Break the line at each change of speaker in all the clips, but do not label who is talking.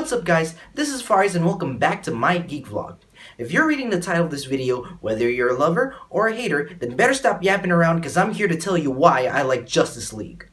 What's up guys, this is Faris and welcome back to my Geek vlog. If you're reading the title of this video, whether you're a lover or a hater, then better stop yapping around because I'm here to tell you why I like Justice League.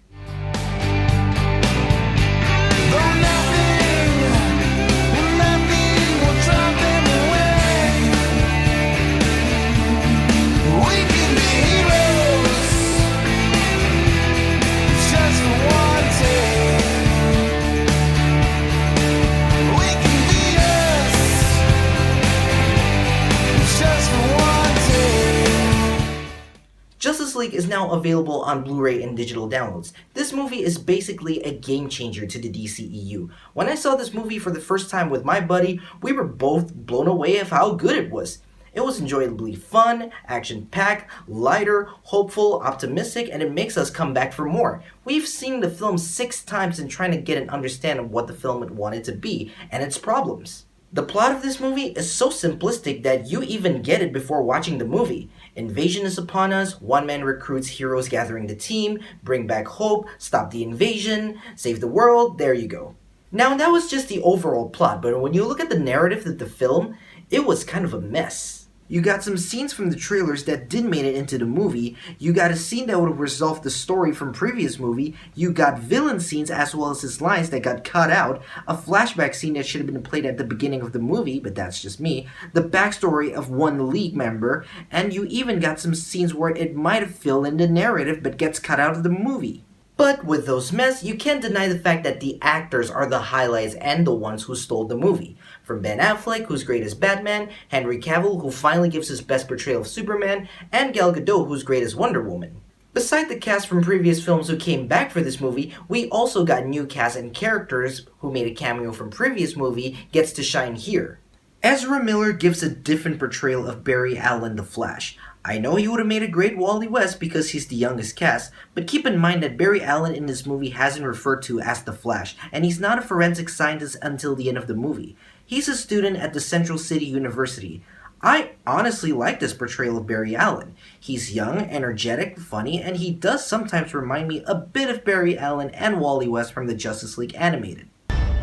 Justice League is now available on Blu-ray and digital downloads. This movie is basically a game changer to the DCEU. When I saw this movie for the first time with my buddy, we were both blown away of how good it was. It was enjoyably fun, action-packed, lighter, hopeful, optimistic, and it makes us come back for more. We've seen the film 6 times in trying to get an understanding of what the film wanted to be and its problems. The plot of this movie is so simplistic that you even get it before watching the movie. Invasion is upon us, one man recruits heroes gathering the team, bring back hope, stop the invasion, save the world, there you go. Now that was just the overall plot, but when you look at the narrative of the film, it was kind of a mess. You got some scenes from the trailers that didn't make it into the movie, you got a scene that would have resolved the story from previous movie, you got villain scenes as well as his lines that got cut out, a flashback scene that should have been played at the beginning of the movie, but that's just me, the backstory of one League member, and you even got some scenes where it might have filled in the narrative but gets cut out of the movie. But with those mess, you can't deny the fact that the actors are the highlights and the ones who stole the movie. From Ben Affleck, who's great as Batman, Henry Cavill, who finally gives his best portrayal of Superman, and Gal Gadot, who's great as Wonder Woman. Beside the cast from previous films who came back for this movie, we also got new cast and characters who made a cameo from previous movie gets to shine here. Ezra Miller gives a different portrayal of Barry Allen the Flash. I know he would have made a great Wally West because he's the youngest cast, but keep in mind that Barry Allen in this movie hasn't referred to as the Flash, and he's not a forensic scientist until the end of the movie. He's a student at the Central City University. I honestly like this portrayal of Barry Allen. He's young, energetic, funny, and he does sometimes remind me a bit of Barry Allen and Wally West from the Justice League animated.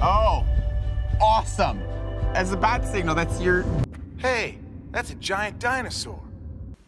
Oh, awesome! As a bat signal, that's your...
Hey, that's a giant dinosaur.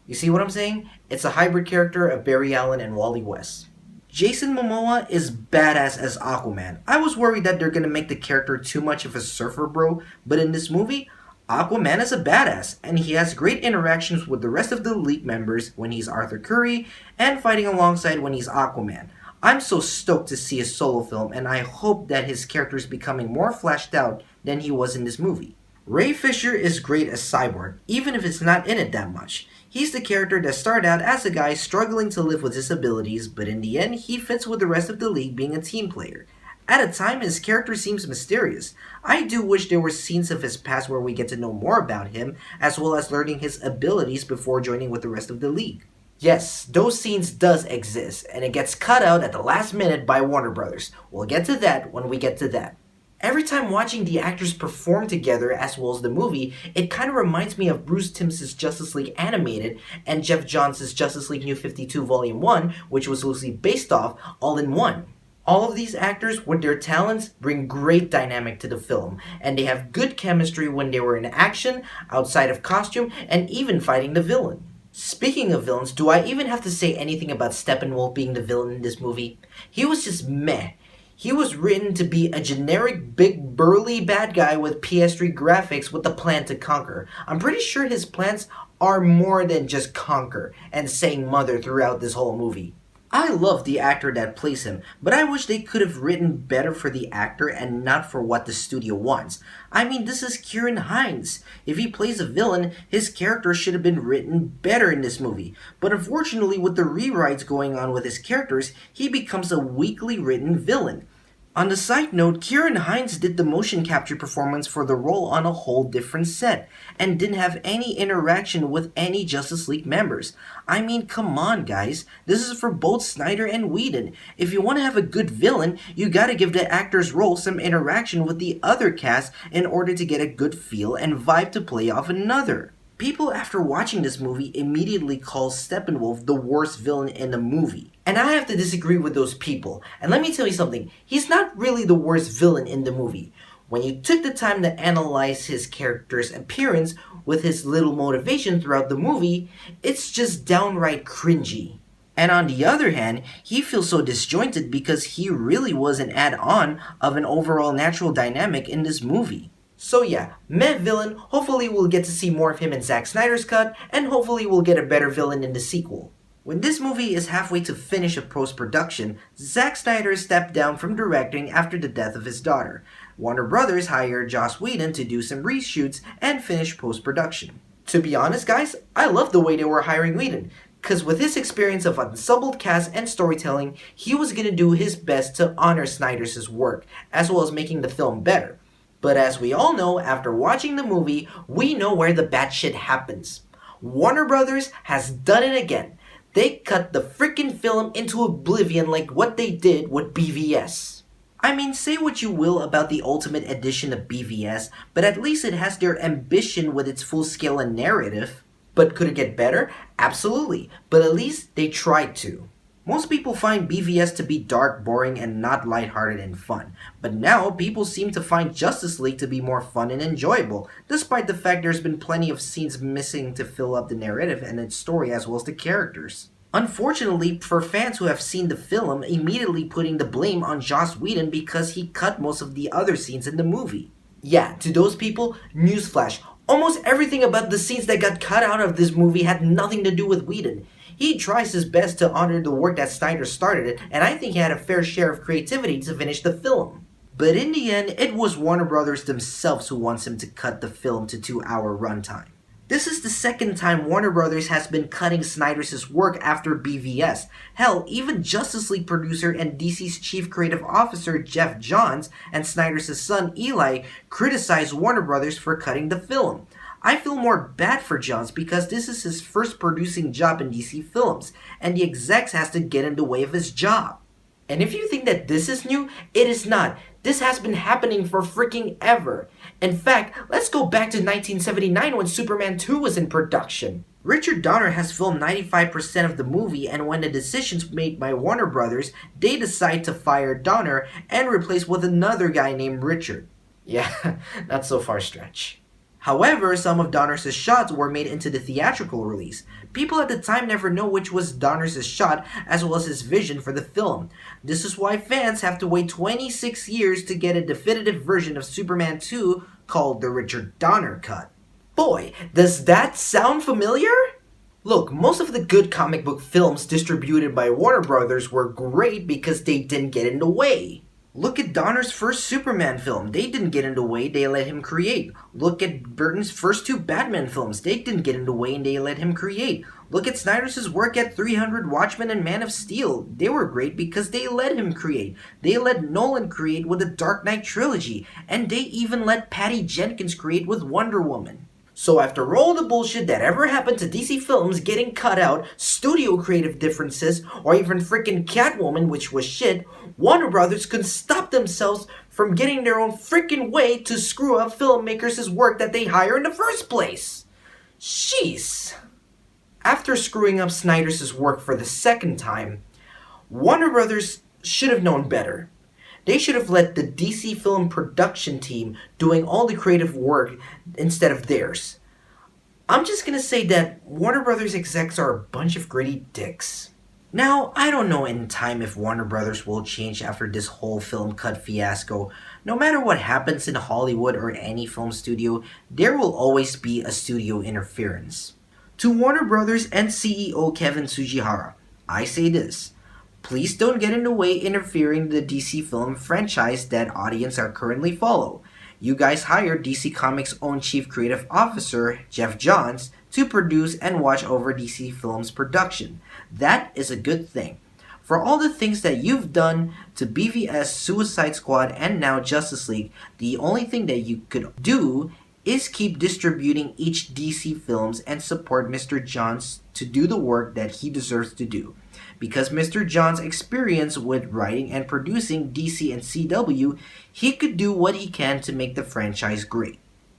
You see what I'm saying? It's a hybrid character of Barry Allen and Wally West. Jason Momoa is badass as Aquaman. I was worried that they're gonna make the character too much of a surfer bro, but in this movie, Aquaman is a badass, and he has great interactions with the rest of the League members when he's Arthur Curry, and fighting alongside when he's Aquaman. I'm so stoked to see a solo film, and I hope that his character is becoming more fleshed out than he was in this movie. Ray Fisher is great as Cyborg, even if it's not in it that much. He's the character that started out as a guy struggling to live with his abilities, but in the end, he fits with the rest of the League being a team player. At a time, his character seems mysterious. I do wish there were scenes of his past where we get to know more about him, as well as learning his abilities before joining with the rest of the League. Yes, those scenes does exist, and it gets cut out at the last minute by Warner Brothers. We'll get to that when we get to that. Every time watching the actors perform together as well as the movie, it kind of reminds me of Bruce Timm's Justice League Animated and Jeff Johns' Justice League New 52 Volume 1, which was loosely based off All in One. All of these actors, with their talents, bring great dynamic to the film, and they have good chemistry when they were in action, outside of costume, and even fighting the villain. Speaking of villains, do I even have to say anything about Steppenwolf being the villain in this movie? He was just meh. He was written to be a generic big burly bad guy with PS3 graphics with a plan to conquer. I'm pretty sure his plans are more than just conquer and saying mother throughout this whole movie. I love the actor that plays him, but I wish they could have written better for the actor and not for what the studio wants. I mean, this is Kieran Hines. If he plays a villain, his character should have been written better in this movie. But unfortunately, with the rewrites going on with his characters, he becomes a weakly written villain. On the side note, Kieran Hines did the motion capture performance for the role on a whole different set, and didn't have any interaction with any Justice League members. I mean, come on guys, this is for both Snyder and Whedon. If you want to have a good villain, you gotta give the actor's role some interaction with the other cast in order to get a good feel and vibe to play off another. People after watching this movie immediately call Steppenwolf the worst villain in the movie. And I have to disagree with those people. And let me tell you something, he's not really the worst villain in the movie. When you took the time to analyze his character's appearance with his little motivation throughout the movie, it's just downright cringy. And on the other hand, he feels so disjointed because he really was an add-on of an overall natural dynamic in this movie. So yeah, meh villain, hopefully we'll get to see more of him in Zack Snyder's cut, and hopefully we'll get a better villain in the sequel. When this movie is halfway to finish of post-production, Zack Snyder stepped down from directing after the death of his daughter. Warner Brothers hired Joss Whedon to do some reshoots and finish post-production. To be honest guys, I love the way they were hiring Whedon, cause with his experience of ensembled cast and storytelling, he was gonna do his best to honor Snyder's work, as well as making the film better. But as we all know, after watching the movie, we know where the bad shit happens. Warner Brothers has done it again. They cut the freaking film into oblivion like what they did with BVS. I mean, say what you will about the Ultimate Edition of BVS, but at least it has their ambition with its full scale and narrative. But could it get better? Absolutely, but at least they tried to. Most people find BVS to be dark, boring, and not lighthearted and fun. But now, people seem to find Justice League to be more fun and enjoyable, despite the fact there's been plenty of scenes missing to fill up the narrative and its story as well as the characters. Unfortunately, for fans who have seen the film, immediately putting the blame on Joss Whedon because he cut most of the other scenes in the movie. Yeah, to those people, newsflash, almost everything about the scenes that got cut out of this movie had nothing to do with Whedon. He tries his best to honor the work that Snyder started, and I think he had a fair share of creativity to finish the film. But in the end, it was Warner Brothers themselves who wants him to cut the film to 2-hour runtime. This is the second time Warner Brothers has been cutting Snyder's work after BVS. Hell, even Justice League producer and DC's chief creative officer Jeff Johns and Snyder's son Eli criticized Warner Brothers for cutting the film. I feel more bad for Johns because this is his first producing job in DC films, and the execs has to get in the way of his job. And if you think that this is new, it is not. This has been happening for freaking ever. In fact, let's go back to 1979 when Superman 2 was in production. Richard Donner has filmed 95% of the movie, and when the decisions made by Warner Brothers, they decide to fire Donner and replace with another guy named Richard. Yeah, not so far stretch. However, some of Donner's shots were made into the theatrical release. People at the time never know which was Donner's shot as well as his vision for the film. This is why fans have to wait 26 years to get a definitive version of Superman 2 called the Richard Donner cut. Boy, does that sound familiar? Look, most of the good comic book films distributed by Warner Brothers were great because they didn't get in the way. Look at Donner's first Superman film. They didn't get in the way, they let him create. Look at Burton's first 2 Batman films. They didn't get in the way and they let him create. Look at Snyder's work at 300, Watchmen, and Man of Steel. They were great because they let him create. They let Nolan create with the Dark Knight trilogy. And they even let Patty Jenkins create with Wonder Woman. So after all the bullshit that ever happened to DC films getting cut out, studio creative differences, or even freaking Catwoman, which was shit, Warner Brothers couldn't stop themselves from getting their own freaking way to screw up filmmakers' work that they hire in the first place. Jeez. After screwing up Snyder's work for the second time, Warner Brothers should have known better. They should have let the DC film production team doing all the creative work instead of theirs. I'm just gonna say that Warner Brothers execs are a bunch of gritty dicks. Now, I don't know in time if Warner Brothers will change after this whole film cut fiasco. No matter what happens in Hollywood or any film studio, there will always be a studio interference. To Warner Brothers and CEO Kevin Tsujihara, I say this. Please don't get in the way interfering the DC film franchise that audience are currently follow. You guys hired DC Comics' own Chief Creative Officer, Jeff Johns, to produce and watch over DC Films' production. That is a good thing. For all the things that you've done to BVS, Suicide Squad, and now Justice League, the only thing that you could do is keep distributing each DC films and support Mr. Johns to do the work that he deserves to do. Because Mr. John's experience with writing and producing DC and CW, he could do what he can to make the franchise great.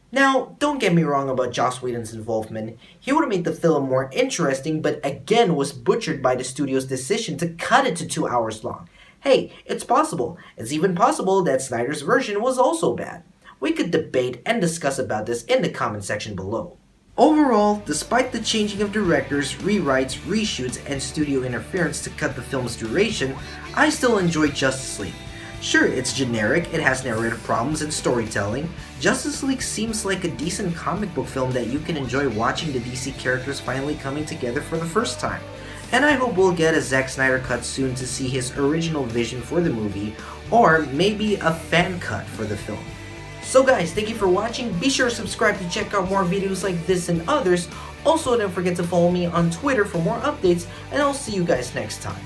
Now, don't get me wrong about Joss Whedon's involvement. He would have made the film more interesting, but again was butchered by the studio's decision to cut it to 2 hours long. Hey, it's possible. It's even possible that Snyder's version was also bad. We could debate and discuss about this in the comment section below. Overall, despite the changing of directors, rewrites, reshoots, and studio interference to cut the film's duration, I still enjoy Justice League. Sure, it's generic, it has narrative problems and storytelling. Justice League seems like a decent comic book film that you can enjoy watching the DC characters finally coming together for the first time. And I hope we'll get a Zack Snyder cut soon to see his original vision for the movie, or maybe a fan cut for the film. So guys, thank you for watching. Be sure to subscribe to check out more videos like this and others. Also, don't forget to follow me on Twitter for more updates, and I'll see you guys next time.